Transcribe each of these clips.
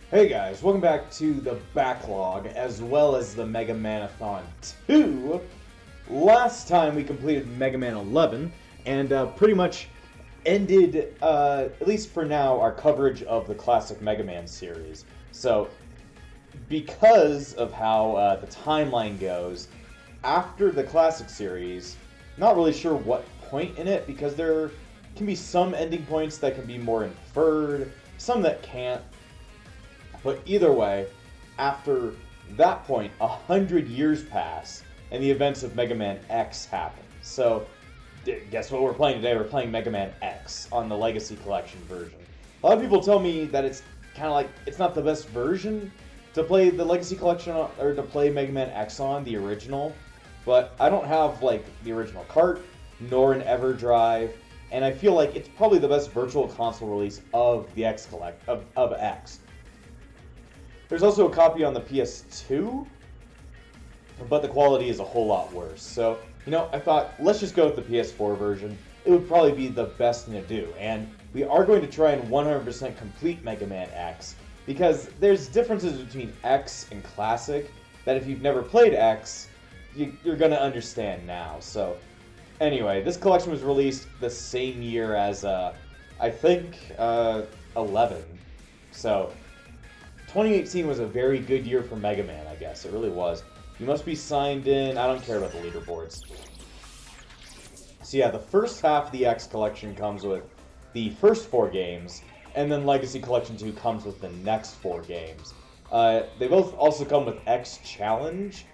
Hey guys, welcome back to the backlog as well as the Mega Man-a-thon 2. Last time we completed Mega Man 11 and pretty much ended, at least for now, our coverage of the classic Mega Man series. So, because of how the timeline goes, after the classic series, not really sure what point in it, because there can be some ending points that can be more inferred, some that can't. But either way, after that point, 100 years pass, and the events of Mega Man X happen. So, guess what we're playing today? We're playing Mega Man X on the Legacy Collection version. A lot of people tell me that it's kind of like, it's not the best version to play the Legacy Collection on, or to play Mega Man X on, the original. But I don't have, like, the original cart, nor an EverDrive, and I feel like it's probably the best virtual console release of the X of X. There's also a copy on the PS2, but the quality is a whole lot worse. So, you know, I thought, let's just go with the PS4 version. It would probably be the best thing to do. And we are going to try and 100% complete Mega Man X, because there's differences between X and Classic that if you've never played X, you're going to understand now. So, anyway, this collection was released the same year as, I think, 11. So, 2018 was a very good year for Mega Man, I guess. It really was. You must be signed in. I don't care about the leaderboards. So yeah, the first half of the X collection comes with the first 4 games, and then Legacy Collection 2 comes with the next 4 games. They both also come with X Challenge,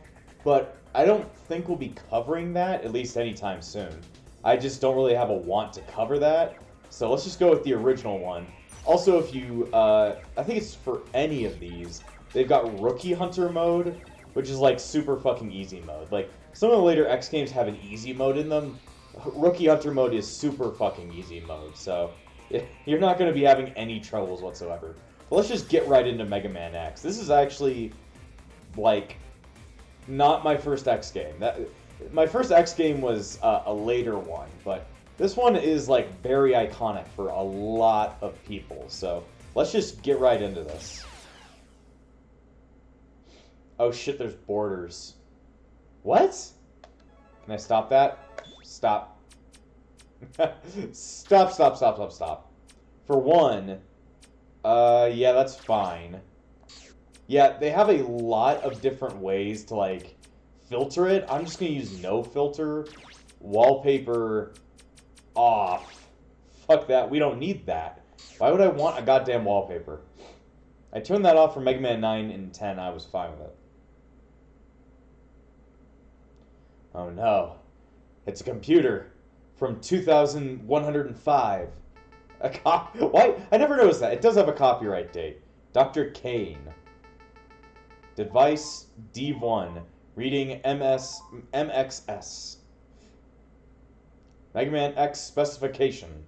but I don't think we'll be covering that, at least anytime soon. I just don't really have a want to cover that, so let's just go with the original one. Also, if you, I think it's for any of these, they've got Rookie Hunter mode, which is like super fucking easy mode. Like, some of the later X games have an easy mode in them. Rookie Hunter mode is super fucking easy mode, so you're not going to be having any troubles whatsoever. But let's just get right into Mega Man X. This is actually, like, not my first X game. My first X game was a later one, but this one is, like, very iconic for a lot of people, so let's just get right into this. Oh shit, there's borders. What? Can I stop that? Stop. Stop. For one, yeah, that's fine. Yeah, they have a lot of different ways to, like, filter it. I'm just gonna use no filter, wallpaper off. Fuck that, we don't need that. Why would I want a goddamn wallpaper? I turned that off for Mega Man 9 and 10, I was fine with it. Oh no. It's a computer from 2105. Why? I never noticed that. It does have a copyright date. Dr. Cain. Device D1. Reading MXS. Mega Man X specification.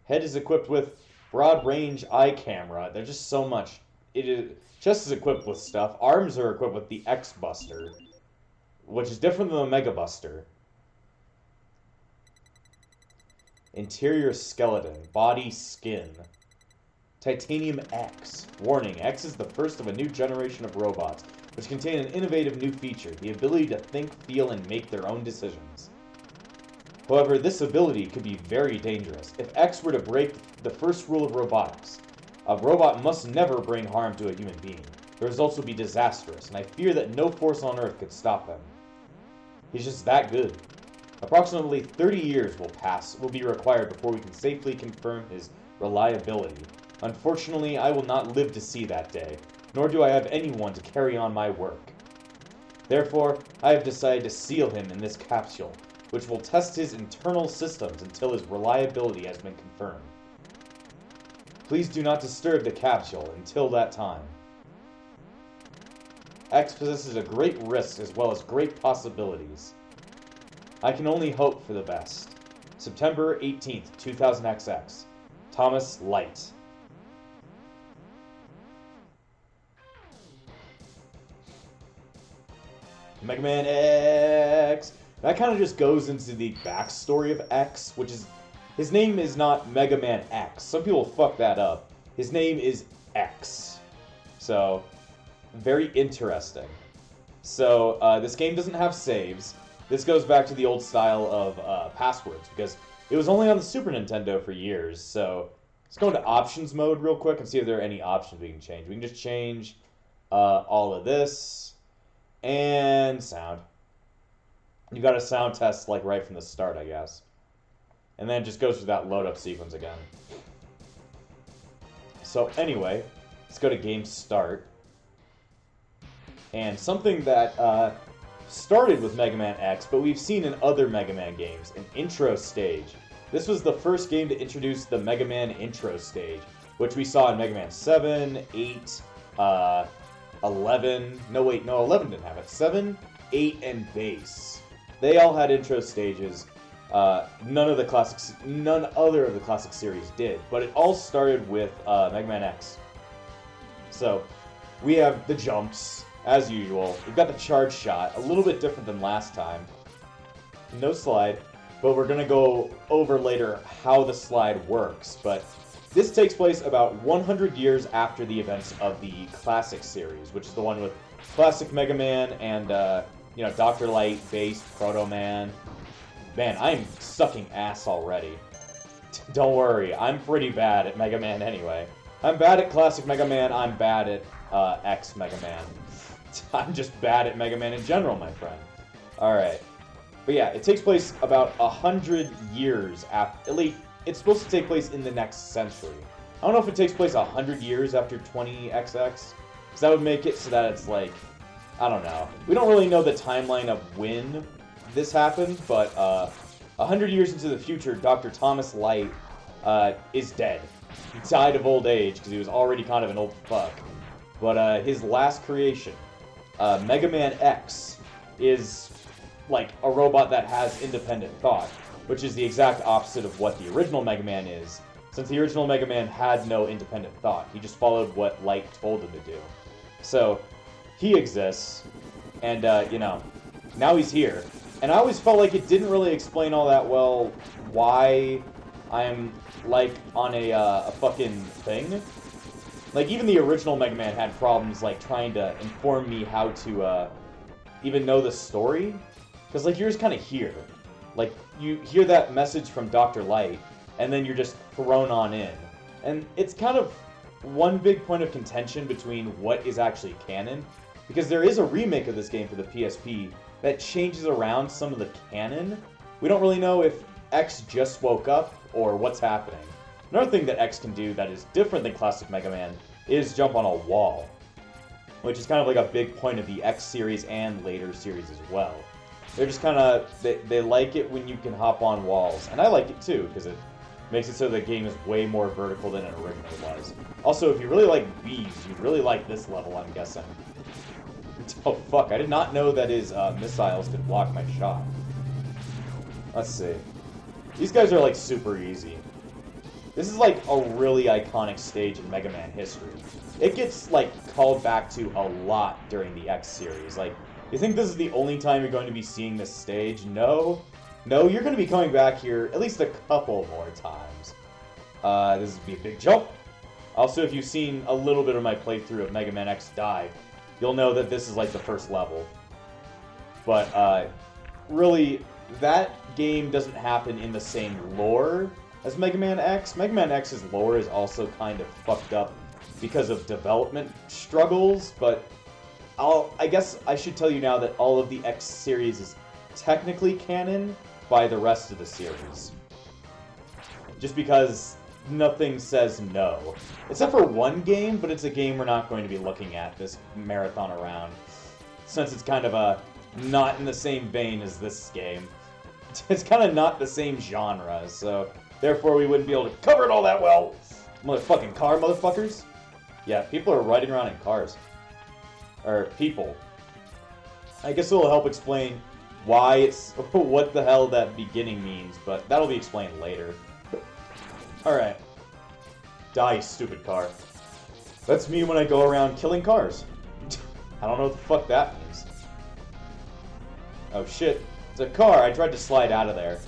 Head is equipped with broad range eye camera. There's just so much. It is just as equipped with stuff. Arms are equipped with the X Buster, which is different than the Mega Buster. Interior skeleton. Body skin. Titanium X. Warning, X is the first of a new generation of robots, which contain an innovative new feature, the ability to think, feel, and make their own decisions. However, this ability could be very dangerous. If X were to break the first rule of robotics, a robot must never bring harm to a human being. The results would be disastrous, and I fear that no force on Earth could stop him. He's just that good. Approximately 30 years will be required before we can safely confirm his reliability. Unfortunately, I will not live to see that day, nor do I have anyone to carry on my work. Therefore, I have decided to seal him in this capsule, which will test his internal systems until his reliability has been confirmed. Please do not disturb the capsule until that time. X possesses a great risk as well as great possibilities. I can only hope for the best. September 18th, 2000XX. Thomas Light. Mega Man X! That kind of just goes into the backstory of X, which is His name is not Mega Man X. Some people fuck that up. His name is X. So, very interesting. So, this game doesn't have saves. This goes back to the old style of passwords, because it was only on the Super Nintendo for years. So, let's go into options mode real quick and see if there are any options we can change. We can just change all of this, and sound. You got a sound test like right from the start, I guess. And then it just goes through that load up sequence again. So anyway, let's go to game start. And something that started with Mega Man X, but we've seen in other Mega Man games, an intro stage. This was the first game to introduce the Mega Man intro stage, which we saw in Mega Man 7, 8, 11, no wait, no, 11 didn't have it, 7, 8, and Base. They all had intro stages. None other of the classic series did, but it all started with Mega Man X. So, we have the jumps, as usual. We've got the charge shot, a little bit different than last time. No slide, but we're going to go over later how the slide works. But this takes place about 100 years after the events of the classic series, which is the one with classic Mega Man and, Dr. Light, Base, Proto Man. Man, I'm sucking ass already. Don't worry, I'm pretty bad at Mega Man anyway. I'm bad at classic Mega Man, I'm bad at X Mega Man. I'm just bad at Mega Man in general, my friend. Alright. But yeah, it takes place about 100 years after... At least, it's supposed to take place in the next century. I don't know if it takes place 100 years after 20XX, because that would make it so that it's like... I don't know. We don't really know the timeline of when this happened, but 100 years into the future, Dr. Thomas Light is dead. He died of old age because he was already kind of an old fuck. But his last creation, Mega Man X, is like a robot that has independent thought, which is the exact opposite of what the original Mega Man is, since the original Mega Man had no independent thought. He just followed what Light told him to do. So, he exists, and, now he's here. And I always felt like it didn't really explain all that well why I'm, like, on a fucking thing. Like, even the original Mega Man had problems, like, trying to inform me how to, even know the story. Because, like, you're just kind of here. Like, you hear that message from Dr. Light, and then you're just thrown on in. And it's kind of one big point of contention between what is actually canon. Because there is a remake of this game for the PSP that changes around some of the canon. We don't really know if X just woke up or what's happening. Another thing that X can do that is different than classic Mega Man is jump on a wall, which is kind of like a big point of the X series and later series as well. They're just kind of, they like it when you can hop on walls, and I like it too, because it makes it so the game is way more vertical than it originally was. Also, if you really like bees, you really like this level, I'm guessing. Oh fuck, I did not know that his missiles could block my shot. Let's see. These guys are like super easy. This is like a really iconic stage in Mega Man history. It gets like called back to a lot during the X series. Like, you think this is the only time you're going to be seeing this stage? No. No, you're going to be coming back here at least a couple more times. This would be a big jump. Also, if you've seen a little bit of my playthrough of Mega Man X Dive, you'll know that this is like the first level. But, really, that game doesn't happen in the same lore as Mega Man X. Mega Man X's lore is also kind of fucked up because of development struggles, but I guess I should tell you now that all of the X series is technically canon by the rest of the series. Just because nothing says no. Except for one game, but it's a game we're not going to be looking at this marathon around, since it's kind of not in the same vein as this game. It's kind of not the same genre, so therefore we wouldn't be able to cover it all that well. Motherfucking car, motherfuckers. Yeah, people are riding around in cars. Or people. I guess it'll help explain why it's what the hell that beginning means, but that'll be explained later. Alright. Die, you stupid car. That's me when I go around killing cars. I don't know what the fuck that means. Oh shit. It's a car. I tried to slide out of there.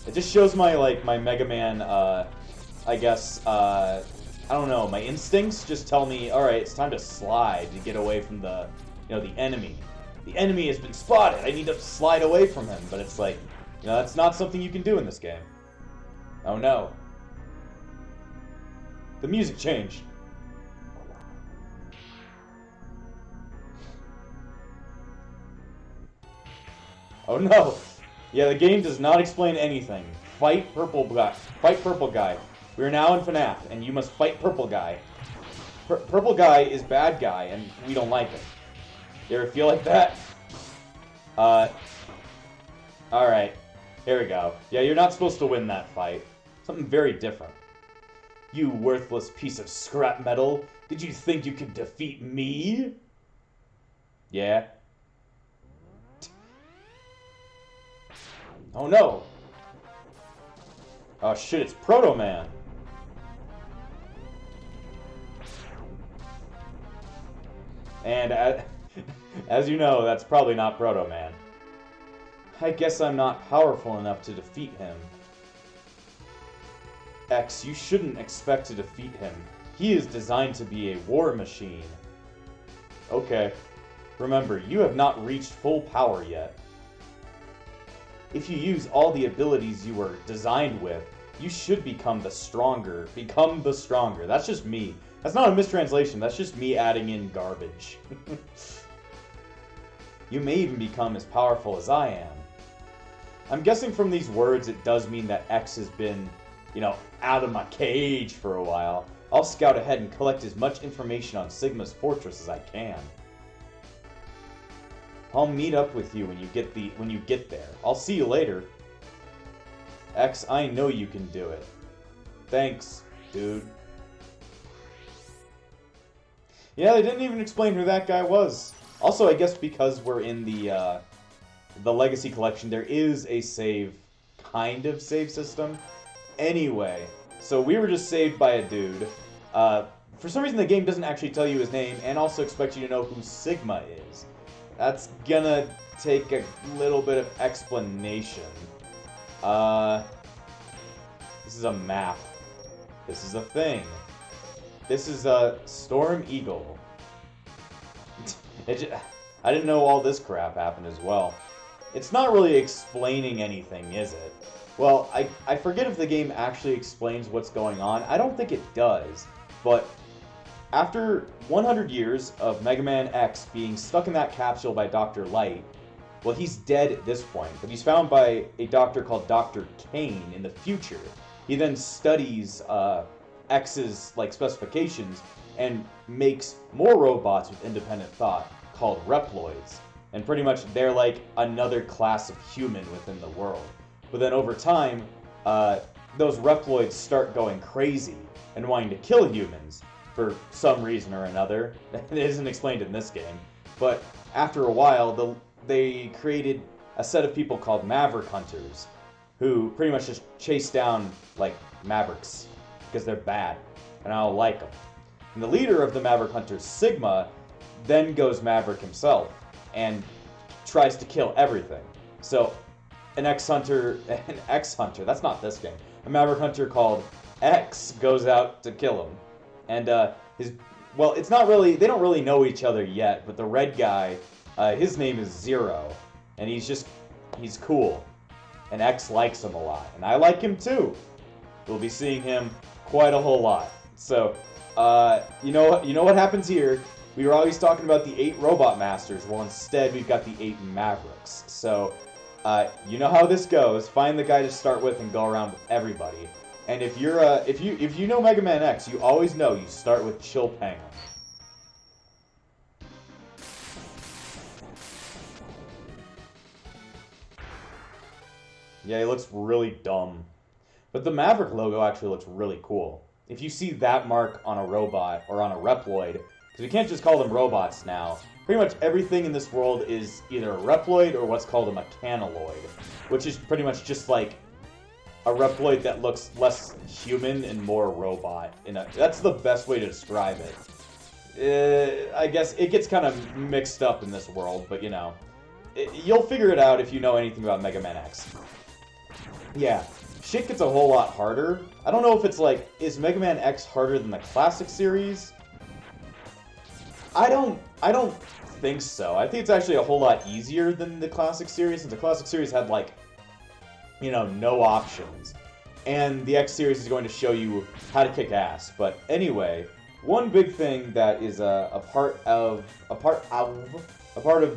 It just shows my, like, my Mega Man, I guess, I don't know, my instincts just tell me, alright, it's time to slide to get away from the, you know, the enemy. The enemy has been spotted, I need to slide away from him, but it's like, you know, that's not something you can do in this game. Oh no. The music changed. Oh no! Yeah, the game does not explain anything. Fight Purple Guy. Fight Purple Guy. We are now in FNAF, and you must fight Purple Guy. Purple Guy is bad guy, and we don't like it. You ever feel like that? Alright. Here we go. Yeah, you're not supposed to win that fight. Something very different. You worthless piece of scrap metal. Did you think you could defeat me? Yeah. Oh no! Oh shit, it's Proto Man! And as you know, that's probably not Proto Man. I guess I'm not powerful enough to defeat him. X, you shouldn't expect to defeat him. He is designed to be a war machine. Okay. Remember, you have not reached full power yet. If you use all the abilities you were designed with, you should become the stronger. Become the stronger. That's just me. That's not a mistranslation. That's just me adding in garbage. You may even become as powerful as I am. I'm guessing from these words it does mean that X has been, you know, out of my cage for a while. I'll scout ahead and collect as much information on Sigma's fortress as I can. I'll meet up with you when you get there. I'll see you later. X, I know you can do it. Thanks, dude. Yeah, they didn't even explain who that guy was. Also, I guess because we're in the Legacy Collection, there is a kind of save system. Anyway, so we were just saved by a dude. For some reason, the game doesn't actually tell you his name, and also expects you to know who Sigma is. That's gonna take a little bit of explanation. This is a map. This is a thing. This is a Storm Eagle. I didn't know all this crap happened as well. It's not really explaining anything, is it? Well, I forget if the game actually explains what's going on. I don't think it does, but after 100 years of Mega Man X being stuck in that capsule by Dr. Light, well, he's dead at this point, but he's found by a doctor called Dr. Cain in the future. He then studies X's specifications and makes more robots with independent thought called Reploids. And pretty much they're like another class of human within the world. But then over time, those Reploids start going crazy and wanting to kill humans for some reason or another. It isn't explained in this game. But after a while, they created a set of people called maverick hunters who pretty much just chase down, mavericks because they're bad, and I don't like them. And the leader of the maverick hunters, Sigma, then goes maverick himself and tries to kill everything. So an X-Hunter, that's not this game. A maverick hunter called X goes out to kill him. And it's not really, they don't really know each other yet, but the red guy, his name is Zero, and he's cool. And X likes him a lot, and I like him too. We'll be seeing him quite a whole lot. So, you know what happens here? We were always talking about the 8 robot masters. Well, instead we've got the 8 mavericks. So, you know how this goes. Find the guy to start with and go around with everybody. And if you're if you know Mega Man X, you always know you start with Chilpanga. Yeah, he looks really dumb. But the Maverick logo actually looks really cool. If you see that mark on a robot or on a Reploid, because we can't just call them robots now, pretty much everything in this world is either a Reploid or what's called a mechanaloid, which is pretty much just like a Reploid that looks less human and more robot. That's the best way to describe it. I guess it gets kind of mixed up in this world, but you know, you'll figure it out if you know anything about Mega Man X. yeah, shit gets a whole lot harder. I don't know if it's like, is Mega Man X harder than the classic series? I don't think so. I think it's actually a whole lot easier than the classic series, since the classic series had like, you know, no options. And the X series is going to show you how to kick ass. But anyway, one big thing that is a part of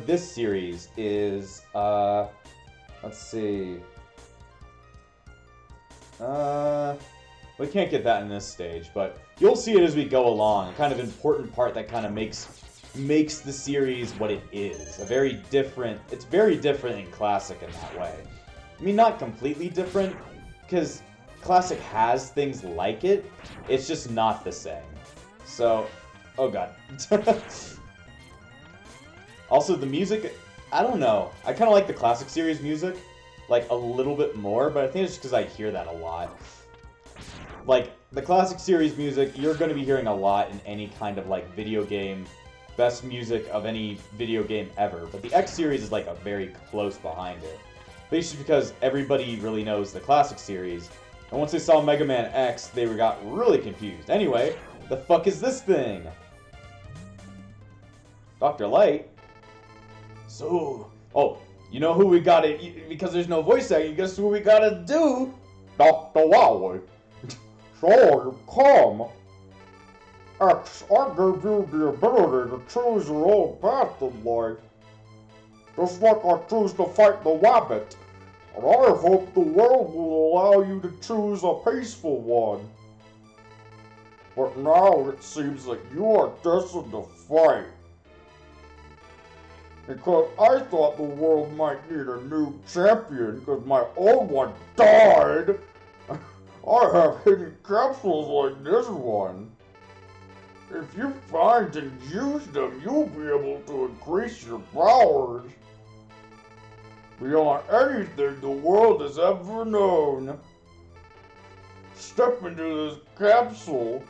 this series is let's see. We can't get that in this stage, but you'll see it as we go along. A kind of important part that kind of makes the series what it is. It's very different in Classic in that way. I mean, not completely different, because Classic has things like it. It's just not the same. So, oh god. Also, the music, I don't know. I kind of like the Classic series music, like, a little bit more, but I think it's just because I hear that a lot. Like, the Classic series music, you're going to be hearing a lot in any kind of, like, video game, best music of any video game ever. But the X series is, like, a very close behind it. Basically because everybody really knows the Classic series, and once they saw Mega Man X, they got really confused. Anyway, the fuck is this thing? Dr. Light? So, oh, you know who we gotta, because there's no voice acting, guess who we gotta do? Dr. Wowey. Sure, come. X, I gave you the ability to choose your own path in life. Just like I choose to fight the rabbit. And I hope the world will allow you to choose a peaceful one. But now it seems like you are destined to fight. Because I thought the world might need a new champion because my old one died. I have hidden capsules like this one. If you find and use them, you'll be able to increase your powers beyond anything the world has ever known. Step into this capsule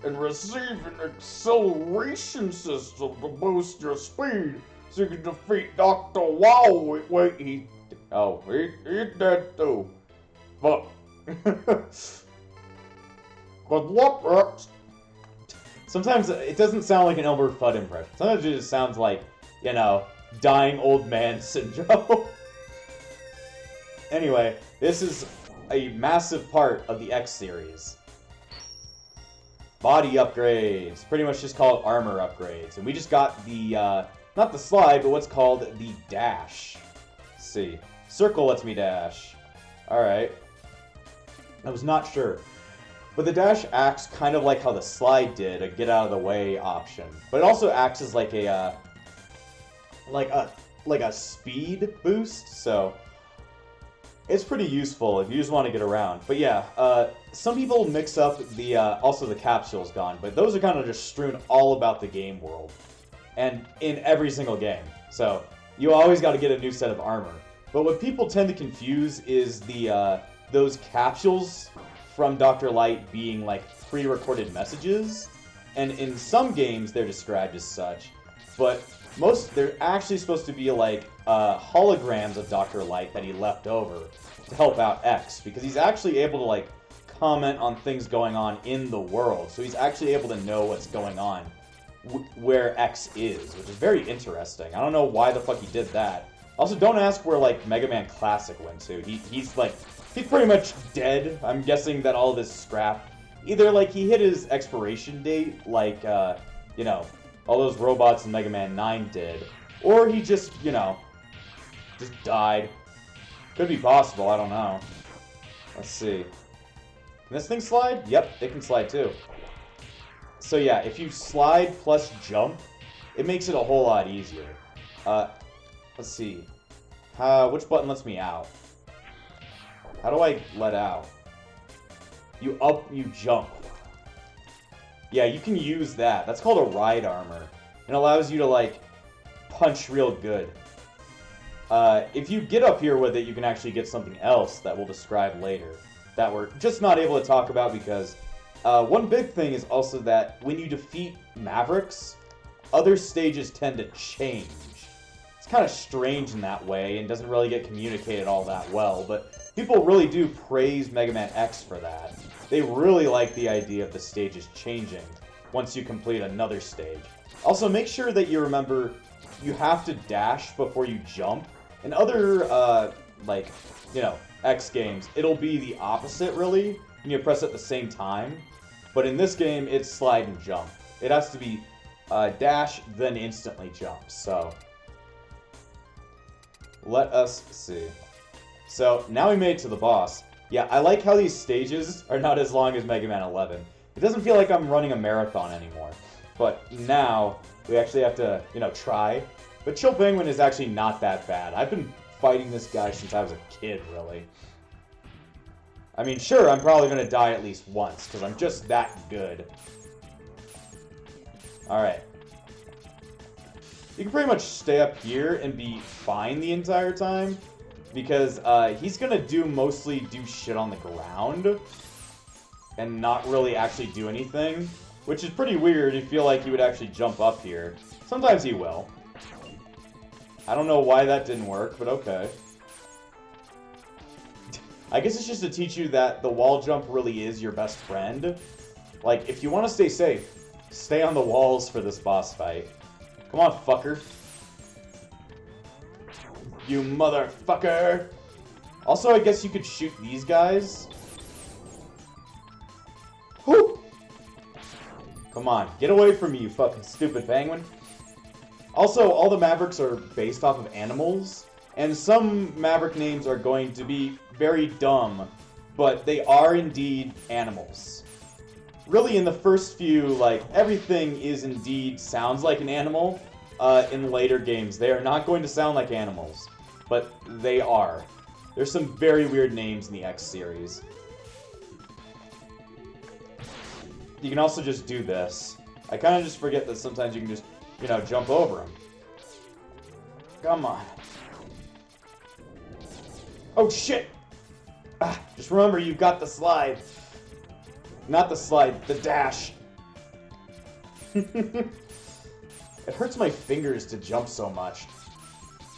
and receive an acceleration system to boost your speed so you can defeat Dr. Wow. Wait, he's dead too. But good luck, Rex. Sometimes it doesn't sound like an Elmer Fudd impression. Sometimes it just sounds like, you know, dying old man syndrome. Anyway, this is a massive part of the X series. Body upgrades. Pretty much just called armor upgrades. And we just got the, not the slide, but what's called the dash. Let's see. Circle lets me dash. Alright. I was not sure. But the dash acts kind of like how the slide did, a get out of the way option. But it also acts as like a speed boost, so it's pretty useful if you just want to get around. But yeah, some people mix up the also the capsule's gone, but those are kind of just strewn all about the game world and in every single game. So you always got to get a new set of armor. But what people tend to confuse is the those capsules from Dr. Light being like pre-recorded messages, and in some games they're described as such, but they're actually supposed to be like holograms of Dr. Light that he left over to help out X, because he's actually able to like comment on things going on in the world, so he's actually able to know what's going on where X is, which is very interesting. I don't know why the fuck he did that. Also, don't ask where like Mega Man Classic went to. He's pretty much dead. I'm guessing that all of this scrap. Either, like, he hit his expiration date, like, you know, all those robots in Mega Man 9 did. Or he just, you know, just died. Could be possible, I don't know. Let's see. Can this thing slide? Yep, it can slide too. So yeah, if you slide plus jump, it makes it a whole lot easier. Let's see. Which button lets me out? How do I let out? You jump. Yeah, you can use that. That's called a ride armor. It allows you to, like, punch real good. If you get up here with it, you can actually get something else that we'll describe later. That we're just not able to talk about because one big thing is also that when you defeat Mavericks, other stages tend to change. It's kind of strange in that way and doesn't really get communicated all that well, but People really do praise Mega Man X for that. They really like the idea of the stages changing once you complete another stage. Also, make sure that you remember you have to dash before you jump. In other, like, you know, X games, it'll be the opposite, really, and you press at the same time. But in this game, it's slide and jump. It has to be dash, then instantly jump, so... Let us see. So, now we made it to the boss. Yeah, I like how these stages are not as long as Mega Man 11. It doesn't feel like I'm running a marathon anymore. But now, we actually have to, you know, try. But Chill Penguin is actually not that bad. I've been fighting this guy since I was a kid, really. I mean, sure, I'm probably going to die at least once, because I'm just that good. Alright. You can pretty much stay up here and be fine the entire time, because he's going to mostly do shit on the ground, and not really actually do anything, which is pretty weird. You feel like he would actually jump up here. Sometimes he will. I don't know why that didn't work, but okay. I guess it's just to teach you that the wall jump really is your best friend. Like, if you want to stay safe, stay on the walls for this boss fight. Come on, fucker. You motherfucker! Also, I guess you could shoot these guys. Whoo! Come on, get away from me, you fucking stupid penguin. Also, all the Mavericks are based off of animals, and some Maverick names are going to be very dumb, but they are indeed animals. Really, in the first few, like, everything is indeed sounds like an animal. In later games, they are not going to sound like animals, but they are. There's some very weird names in the X series. You can also just do this. I kind of just forget that sometimes you can just, you know, jump over them. Come on. Oh, shit! Ah, just remember, you've got the slide. Not the slide, the dash. It hurts my fingers to jump so much.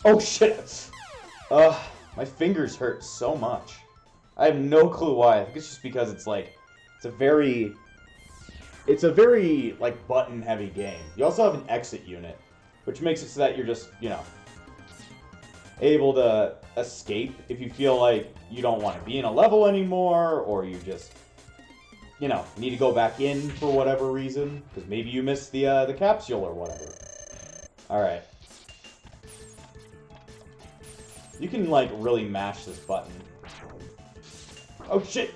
Oh, shit! My fingers hurt so much. I have no clue why. I think it's just because it's like, it's a very, like, button-heavy game. You also have an exit unit, which makes it so that you're just, you know, able to escape if you feel like you don't want to be in a level anymore, or you just, you know, need to go back in for whatever reason, because maybe you missed the capsule or whatever. Alright. You can, like, really mash this button. Oh, shit!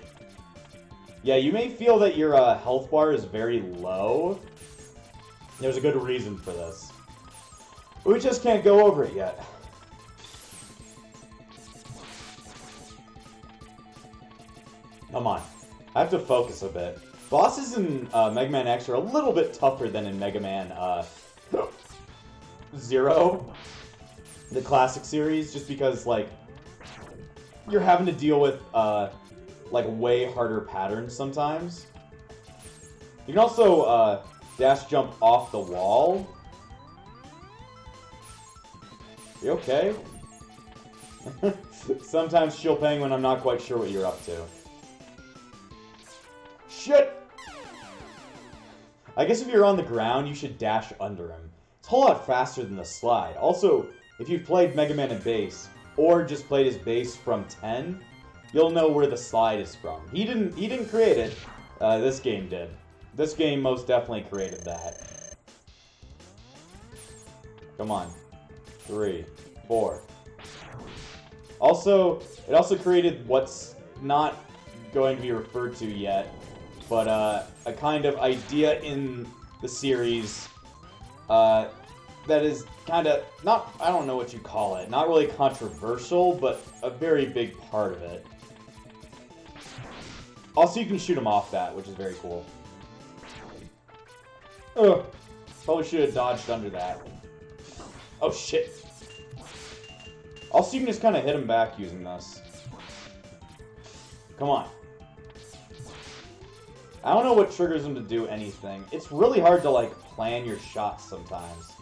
Yeah, you may feel that your health bar is very low. There's a good reason for this. But we just can't go over it yet. Come on. I have to focus a bit. Bosses in Mega Man X are a little bit tougher than in Mega Man Zero, the classic series, just because, like, you're having to deal with, like, way harder patterns sometimes. You can also, dash jump off the wall. You okay? Sometimes, Chill Penguin, I'm not quite sure what you're up to. Shit! I guess if you're on the ground, you should dash under him. It's a whole lot faster than the slide. Also, if you've played Mega Man in base, or just played his base from 10, you'll know where the slide is from. He didn't create it. This game did. This game most definitely created that. Come on. 3, 4. Also, it also created what's not going to be referred to yet, but a kind of idea in the series that is kind of, not, I don't know what you call it, not really controversial, but a very big part of it. Also, you can shoot him off that, which is very cool. Ugh. Probably should have dodged under that. Oh, shit. Also, you can just kind of hit him back using this. Come on. I don't know what triggers him to do anything. It's really hard to, like, plan your shots sometimes.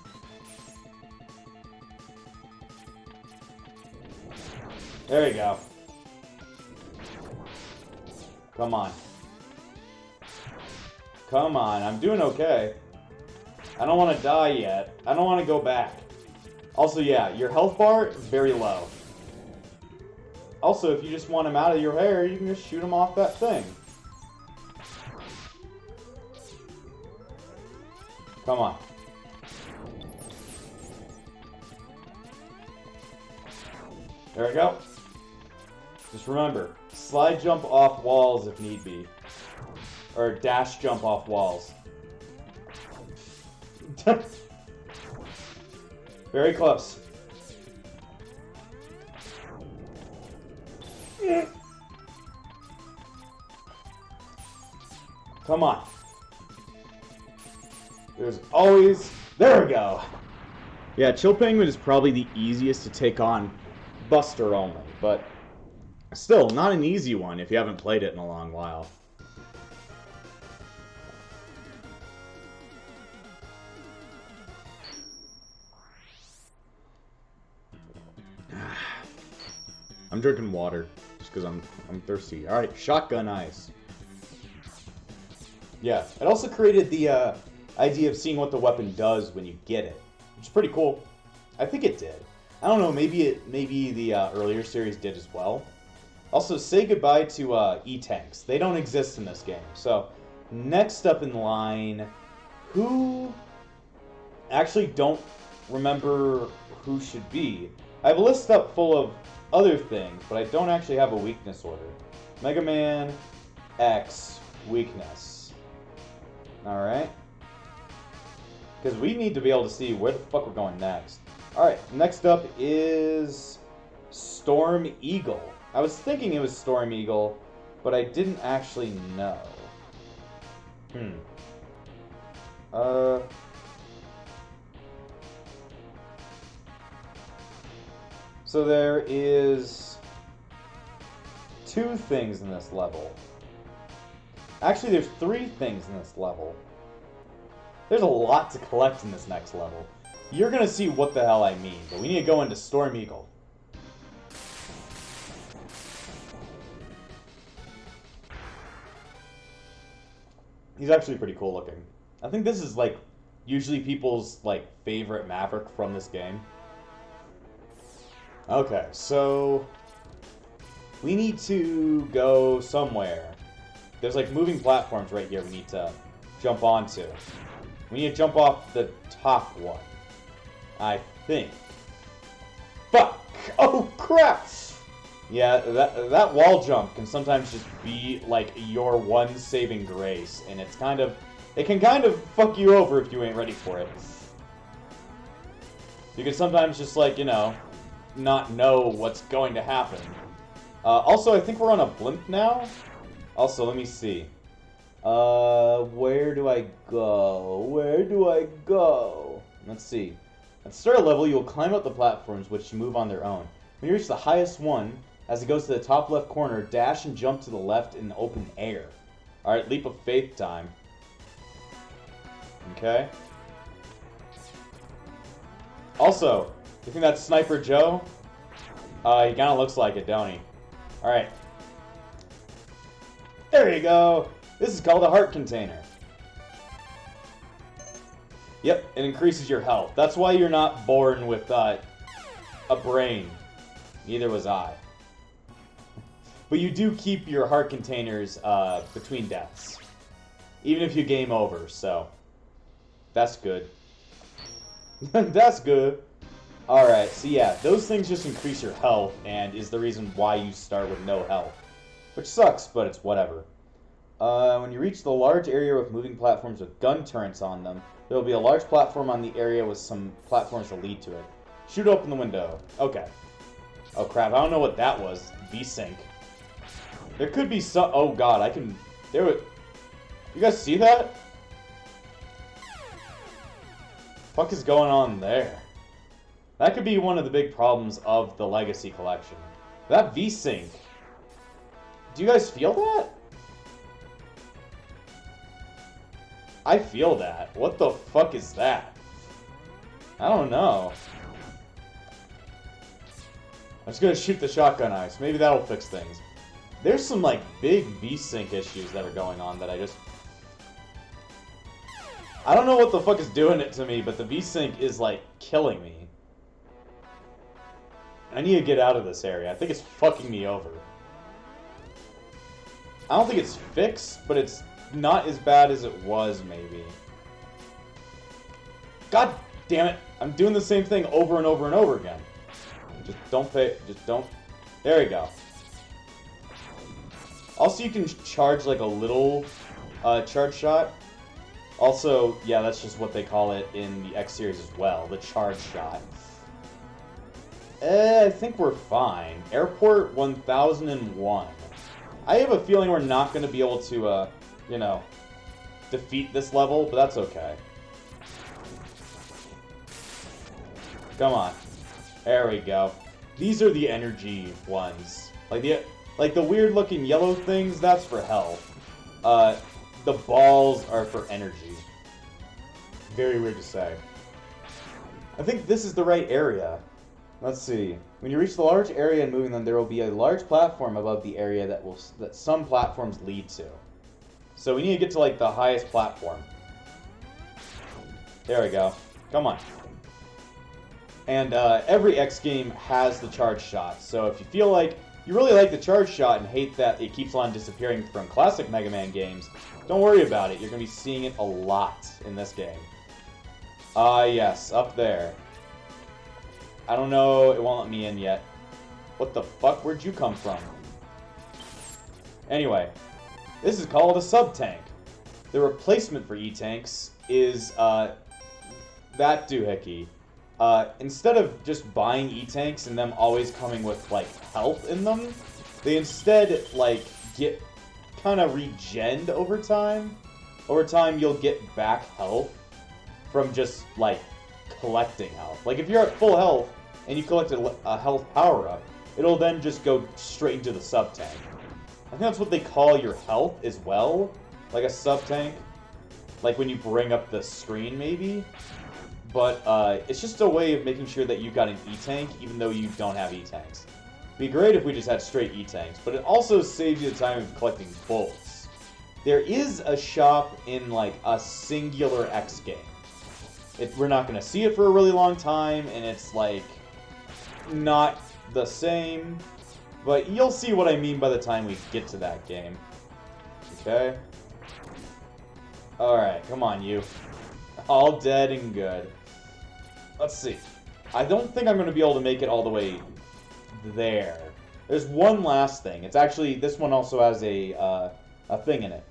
There you go. Come on. Come on, I'm doing okay. I don't want to die yet. I don't want to go back. Also, yeah, your health bar is very low. Also, if you just want him out of your hair, you can just shoot him off that thing. Come on. There we go. Just remember, slide jump off walls if need be. Or dash jump off walls. Very close. Come on. There's always... There we go! Yeah, Chill Penguin is probably the easiest to take on Buster only, but still, not an easy one if you haven't played it in a long while. I'm drinking water, just because I'm thirsty. Alright, Shotgun Ice. Yeah, it also created the idea of seeing what the weapon does when you get it, which is pretty cool. I think it did. I don't know, maybe the earlier series did as well. Also, say goodbye to E-Tanks. They don't exist in this game. So, next up in line, who... Actually, don't remember who should be. I have a list up full of other things, but I don't actually have a weakness order. Mega Man X weakness. Alright. Because we need to be able to see where the fuck we're going next. Alright, next up is Storm Eagle. I was thinking it was Storm Eagle, but I didn't actually know. So there is 2 things in this level. Actually, there's 3 things in this level. There's a lot to collect in this next level. You're gonna see what the hell I mean, but we need to go into Storm Eagle. He's actually pretty cool looking. I think this is like usually people's like favorite Maverick from this game. Okay, so we need to go somewhere. There's like moving platforms right here we need to jump onto. We need to jump off the top one, I think. Fuck! Oh crap! Yeah, that wall jump can sometimes just be like your one saving grace, and it can kind of fuck you over if you ain't ready for it. You can sometimes just like, you know, not know what's going to happen. Also, I think we're on a blimp now. Also, let me see. Where do I go? Where do I go? Let's see. At the start of the level, you'll climb up the platforms, which move on their own. When you reach the highest one, as it goes to the top left corner, dash and jump to the left in the open air. Alright, leap of faith time. Okay. Also, you think that's Sniper Joe? He kinda looks like it, don't he? Alright. There you go! This is called a heart container. Yep, it increases your health. That's why you're not born with a brain. Neither was I. But you do keep your heart containers between deaths. Even if you game over, so... That's good. That's good. Alright, so yeah, those things just increase your health and is the reason why you start with no health. Which sucks, but it's whatever. When you reach the large area with moving platforms with gun turrets on them, there will be a large platform on the area with some platforms to lead to it. Shoot open the window. Okay. Oh crap, I don't know what that was. V-Sync. There could be some... Oh god, I can... There was... You guys see that? Fuck is going on there? That could be one of the big problems of the Legacy Collection. That V-Sync. Do you guys feel that? I feel that. What the fuck is that? I don't know. I'm just gonna shoot the shotgun ice. Maybe that'll fix things. There's some, like, big V-Sync issues that are going on that I don't know what the fuck is doing it to me, but the V-Sync is, like, killing me. I need to get out of this area. I think it's fucking me over. I don't think it's fixed, but it's not as bad as it was, maybe. God damn it! I'm doing the same thing over and over and over again. Just don't pay. Just don't. There we go. Also, you can charge like a little charge shot. Also, yeah, that's just what they call it in the X series as well, the charge shot. I think we're fine. Airport 1001. I have a feeling we're not going to be able to, you know, defeat this level, but that's okay. Come on. There we go. These are the energy ones. Like the weird-looking yellow things, that's for health. The balls are for energy. Very weird to say. I think this is the right area. Let's see. When you reach the large area and moving them, there will be a large platform above the area that some platforms lead to. So we need to get to like the highest platform. There we go. Come on. And every X game has the charge shot. So if you feel like you really like the charge shot and hate that it keeps on disappearing from classic Mega Man games, don't worry about it. You're going to be seeing it a lot in this game. Yes, up there. I don't know, it won't let me in yet. What the fuck? Where'd you come from? Anyway, this is called a sub-tank. The replacement for E-tanks is that doohickey. Instead of just buying E-tanks and them always coming with, like, health in them, they instead, like, get kind of regened over time. Over time, you'll get back health from just, like, collecting health. Like, if you're at full health and you collect a health power-up, it'll then just go straight into the sub-tank. I think that's what they call your health as well, like a sub-tank. Like when you bring up the screen, maybe. But it's just a way of making sure that you got an E-tank, even though you don't have E-tanks. It'd be great if we just had straight E-tanks, but it also saves you the time of collecting bullets. There is a shop in, like, a singular X game. We're not going to see it for a really long time, and it's, like, not the same. But you'll see what I mean by the time we get to that game. Okay? Alright, come on, you. All dead and good. Let's see. I don't think I'm going to be able to make it all the way there. There's one last thing. It's actually, this one also has a thing in it.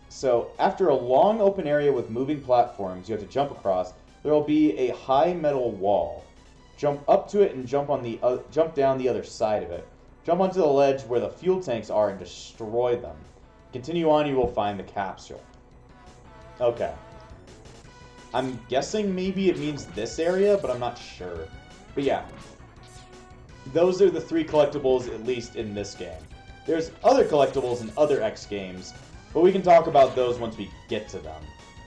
So, after a long open area with moving platforms you have to jump across, there will be a high metal wall. Jump up to it and jump down the other side of it. Jump onto the ledge where the fuel tanks are and destroy them. Continue on, you will find the capsule. Okay. I'm guessing maybe it means this area, but I'm not sure. But yeah. Those are the 3 collectibles, at least in this game. There's other collectibles in other X games, but we can talk about those once we get to them.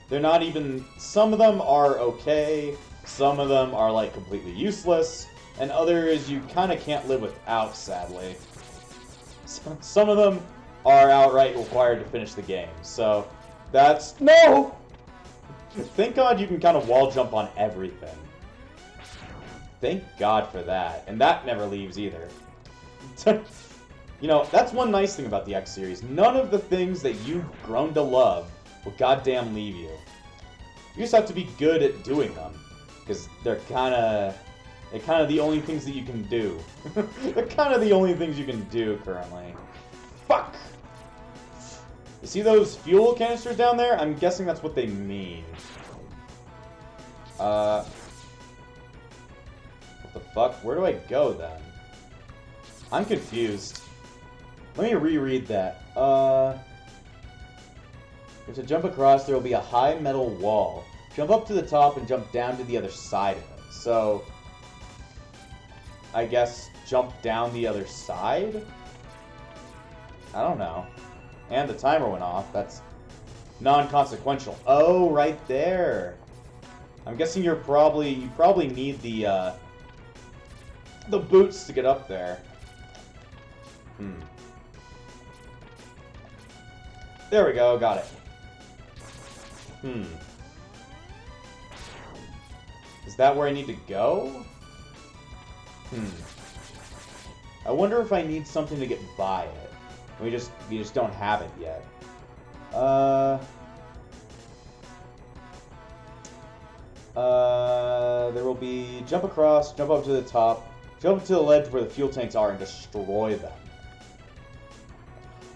They're not even... Some of them are okay, some of them are, like, completely useless, and others you kind of can't live without, sadly. Some of them are outright required to finish the game, so that's... No! Thank God you can kind of wall jump on everything. Thank God for that. And that never leaves either. You know, that's one nice thing about the X series. None of the things that you've grown to love will goddamn leave you. You just have to be good at doing them. Because they're kind of the only things that you can do. They're kind of the only things you can do currently. Fuck! You see those fuel canisters down there? I'm guessing that's what they mean. What the fuck? Where do I go, then? I'm confused. Let me reread that. If to jump across, there will be a high metal wall. Jump up to the top and jump down to the other side of it. So, I guess jump down the other side? I don't know. And the timer went off. That's non-consequential. Oh, right there. I'm guessing you probably need the boots to get up there. There we go, got it. Is that where I need to go? I wonder if I need something to get by it. We just don't have it yet. There will be jump across, jump up to the top, jump up to the ledge where the fuel tanks are and destroy them.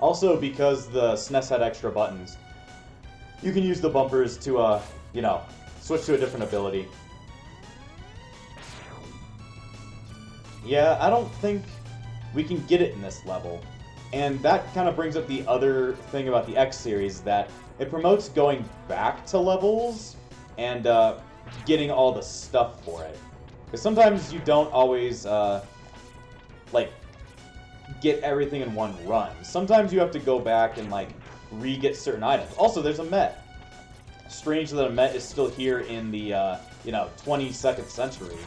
Also, because the SNES had extra buttons, you can use the bumpers to, you know, switch to a different ability. Yeah, I don't think we can get it in this level. And that kind of brings up the other thing about the X series, that it promotes going back to levels and getting all the stuff for it. Because sometimes you don't always, like, get everything in one run. Sometimes you have to go back and, like, re-get certain items. Also, there's a Met. Strange that a Met is still here in the, you know, 22nd century.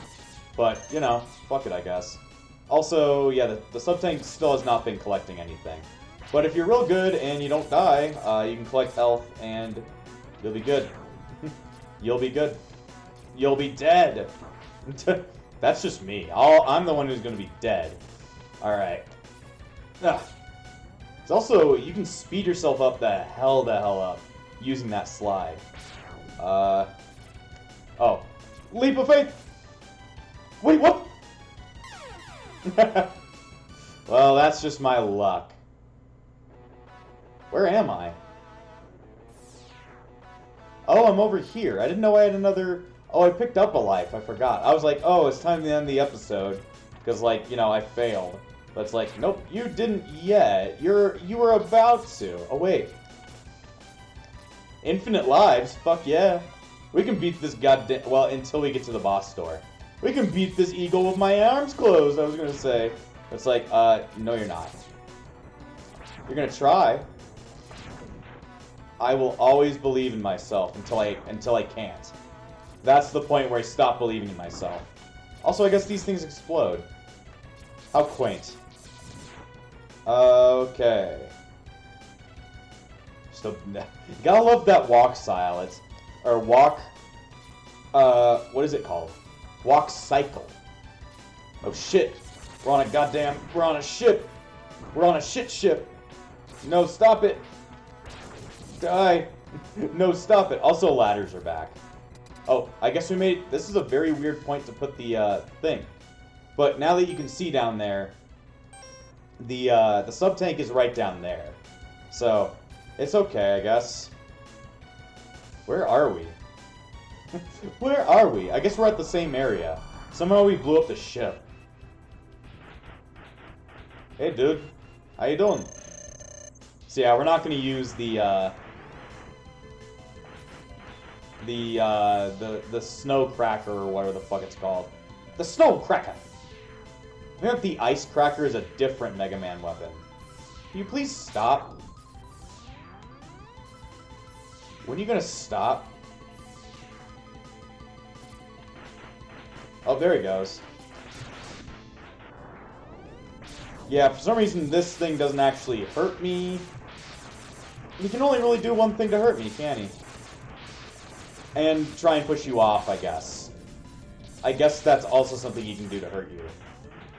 But, you know, fuck it, I guess. Also, yeah, the sub-tank still has not been collecting anything. But if you're real good and you don't die, you can collect health and you'll be good. You'll be good. You'll be dead. That's just me. I'm the one who's going to be dead. Alright. It's also, you can speed yourself up the hell up using that slide. Oh. Leap of faith! Wait, what? Well, that's just my luck. Where am I? Oh, I'm over here. I didn't know I had another... Oh, I picked up a life. I forgot. I was like, oh, it's time to end the episode. Because, like, you know, I failed. But it's like, nope, you didn't yet. You were about to. Oh, wait. Infinite lives? Fuck yeah. We can beat this goddamn... Well, until we get to the boss door. We can beat this eagle with my arms closed, I was gonna say. It's like, no you're not. You're gonna try. I will always believe in myself until I can't. That's the point where I stop believing in myself. Also, I guess these things explode. How quaint. Okay. Still, gotta love that walk style. It's, or walk, what is it called? Walk cycle. Oh shit. We're on a ship. We're on a shit ship. No, stop it. Die. No, stop it. Also, ladders are back. Oh, I guess we made... This is a very weird point to put the, thing. But now that you can see down there, the sub-tank is right down there. So, it's okay, I guess. Where are we? Where are we? I guess we're at the same area. Somehow we blew up the ship. Hey, dude. How you doing? So yeah, we're not going to use the snow cracker or whatever the fuck it's called. The snow cracker! I think the ice cracker is a different Mega Man weapon. Can you please stop? When are you gonna stop? Oh, there he goes. Yeah, for some reason this thing doesn't actually hurt me. He can only really do one thing to hurt me, can he? And try and push you off, I guess. I guess that's also something he can do to hurt you.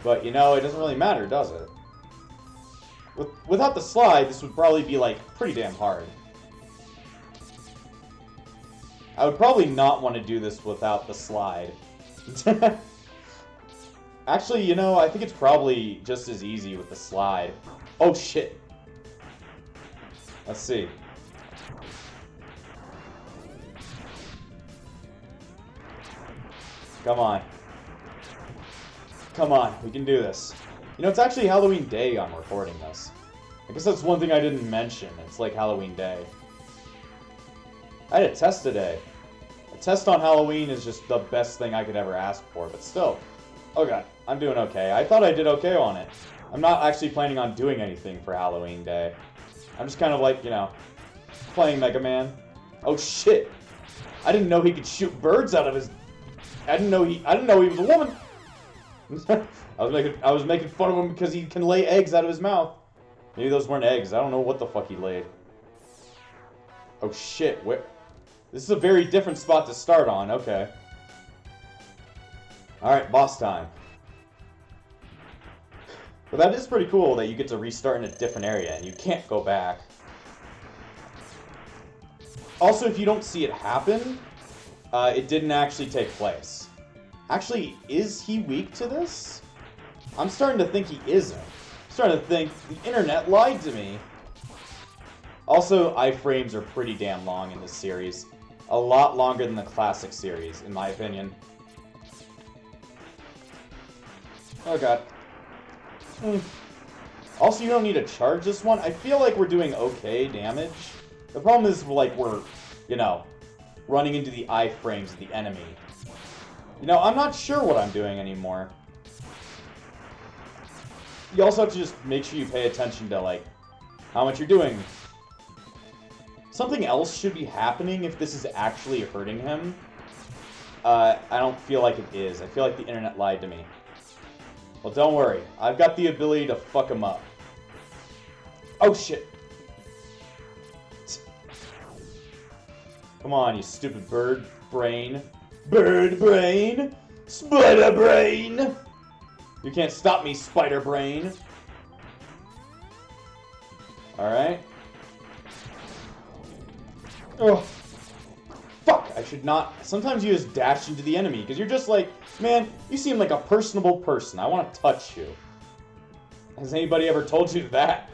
But, you know, it doesn't really matter, does it? Without the slide, this would probably be, like, pretty damn hard. I would probably not want to do this without the slide. Actually, you know, I think it's probably just as easy with the slide. Oh, shit. Let's see. Come on. Come on, we can do this. You know, it's actually Halloween Day I'm recording this. I guess that's one thing I didn't mention. It's like Halloween Day. I had a test today. A test on Halloween is just the best thing I could ever ask for, but still. Oh god, I'm doing okay. I thought I did okay on it. I'm not actually planning on doing anything for Halloween Day. I'm just kind of like, you know, playing Mega Man. Oh shit! I didn't know he could shoot birds out of his... I didn't know he was a woman! I was making fun of him because he can lay eggs out of his mouth. Maybe those weren't eggs. I don't know what the fuck he laid. Oh shit, where? This is a very different spot to start on, okay. Alright, boss time. But that is pretty cool that you get to restart in a different area and you can't go back. Also, if you don't see it happen, it didn't actually take place. Actually, is he weak to this? I'm starting to think he isn't. I'm starting to think the internet lied to me. Also, iframes are pretty damn long in this series. A lot longer than the classic series, in my opinion. Oh god. Also, you don't need to charge this one. I feel like we're doing okay damage. The problem is, like, we're, you know, running into the iframes of the enemy. You know, I'm not sure what I'm doing anymore. You also have to just make sure you pay attention to, like, how much you're doing. Something else should be happening if this is actually hurting him. I don't feel like it is. I feel like the internet lied to me. Well, don't worry. I've got the ability to fuck him up. Oh, shit. Come on, you stupid bird brain. Bird brain! Spider brain! You can't stop me, spider brain. Alright. Oh. Fuck! I should not... Sometimes you just dash into the enemy, because you're just like, man, you seem like a personable person. I want to touch you. Has anybody ever told you that?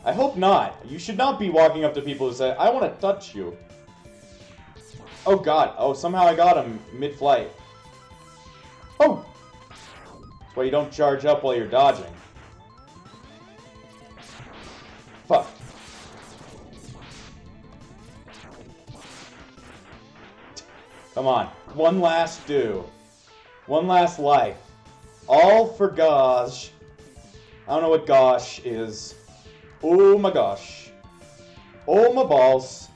I hope not. You should not be walking up to people who say, I want to touch you. Oh god. Oh, somehow I got him mid-flight. Oh! That's why you don't charge up while you're dodging. Fuck. Come on. One last do. One last life. All for gosh. I don't know what gosh is. Oh my gosh. Oh my balls.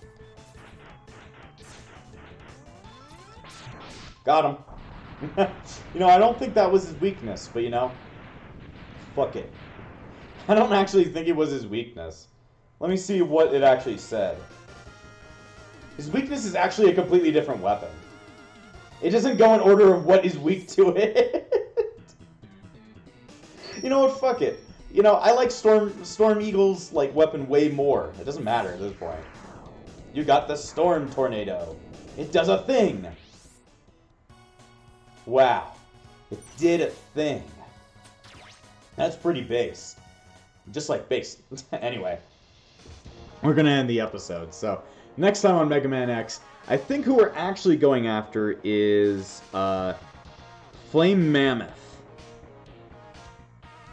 Got him. You know, I don't think that was his weakness, but you know, fuck it. I don't actually think it was his weakness. Let me see what it actually said. His weakness is actually a completely different weapon. It doesn't go in order of what is weak to it. You know what? Fuck it. You know, I like Storm Eagle's like weapon way more. It doesn't matter at this point. You got the Storm Tornado. It does a thing. Wow. It did a thing. That's pretty base. Just like base. Anyway. We're going to end the episode. So, next time on Mega Man X, I think who we're actually going after is Flame Mammoth.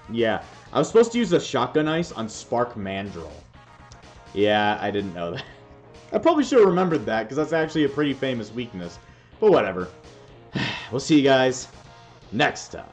Yeah. I was supposed to use a shotgun ice on Spark Mandrill. Yeah, I didn't know that. I probably should have remembered that, because that's actually a pretty famous weakness. But whatever. We'll see you guys next time.